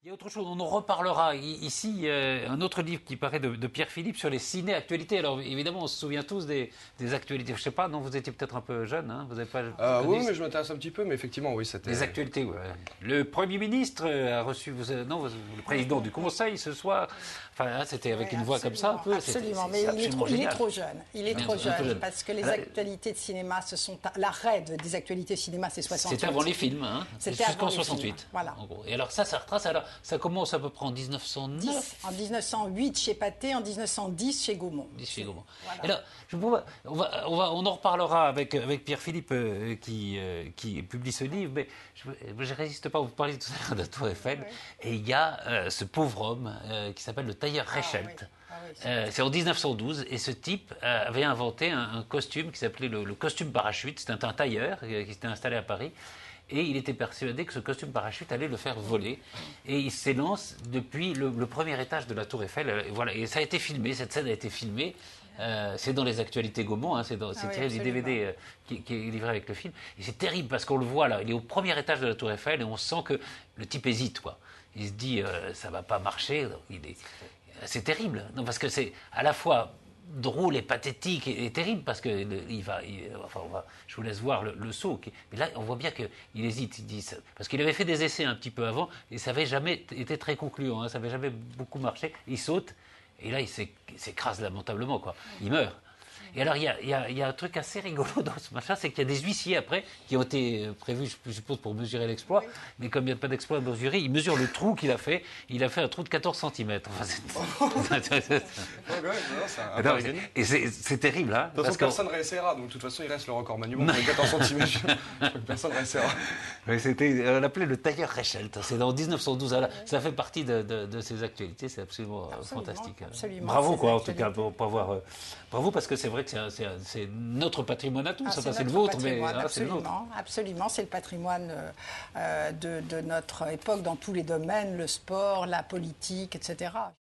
Il y a autre chose, on en reparlera. Ici, un autre livre qui paraît de Pierre Philippe sur les ciné-actualités. Alors évidemment, on se souvient tous des actualités. Je ne sais pas, non, vous étiez peut-être un peu jeune, hein, vous n'avez pas Oui, mais je m'intéresse un petit peu, mais effectivement, oui, c'était... les actualités, ouais. Le Premier ministre a reçu, le président du Conseil ce soir. Enfin, hein, c'était avec une voix comme ça un peu. Absolument, mais il est trop jeune. Il est trop jeune parce que les actualités de cinéma, l'arrêt des actualités de cinéma, c'est 68. C'était avant les films, hein. C'était jusqu'en avant les 68. films, voilà. En gros. Et alors ça retrace. Alors ça commence à peu près en 1909. En 1908 chez Pathé, en 1910 chez Gaumont. Voilà. Et là, on en reparlera avec Pierre Philippe qui publie ce livre, mais je ne résiste pas, vous parliez tout à l'heure de la Tour Eiffel, et il y a ce pauvre homme qui s'appelle le tailleur Reichelt. C'est en 1912, et ce type avait inventé un costume qui s'appelait le costume parachute. C'était un tailleur qui s'était installé à Paris. Et il était persuadé que ce costume parachute allait le faire voler. Et il s'élance depuis le premier étage de la Tour Eiffel. Voilà. Et ça a été filmé, cette scène a été filmée. C'est dans les actualités Gaumont, hein, c'est tiré du DVD qui est livré avec le film. Et c'est terrible parce qu'on le voit là, il est au premier étage de la Tour Eiffel et on sent que le type hésite, quoi. Il se dit, ça va pas marcher. C'est terrible, non, parce que c'est à la fois drôle et pathétique et terrible parce que je vous laisse voir le saut. Mais là, on voit bien qu'il hésite. Il dit ça, parce qu'il avait fait des essais un petit peu avant et ça n'avait jamais été très concluant. Hein, ça n'avait jamais beaucoup marché. Il saute et là, il s'écrase lamentablement, quoi. Il meurt. Et alors, il y a un truc assez rigolo dans ce machin, c'est qu'il y a des huissiers après qui ont été prévus, je suppose, pour mesurer l'exploit. Oui. Mais comme il n'y a pas d'exploit à mesurer, ils mesurent le trou qu'il a fait. Il a fait un trou de 14 cm. Enfin, et c'est terrible, hein. De toute façon, personne ne réessayera. Donc, de toute façon, il reste le record manuel pour les 14 cm. Personne ne réessayera. On l'appelait le tailleur Reichelt. C'est en 1912. Alors, ça fait partie de ces actualités. C'est absolument fantastique. Absolument. Bravo, quoi, en tout cas, pour avoir. Bravo, parce que c'est vrai que c'est notre patrimoine à tous. Enfin, c'est le vôtre, mais c'est le nôtre. Absolument, c'est le patrimoine de notre époque dans tous les domaines, le sport, la politique, etc.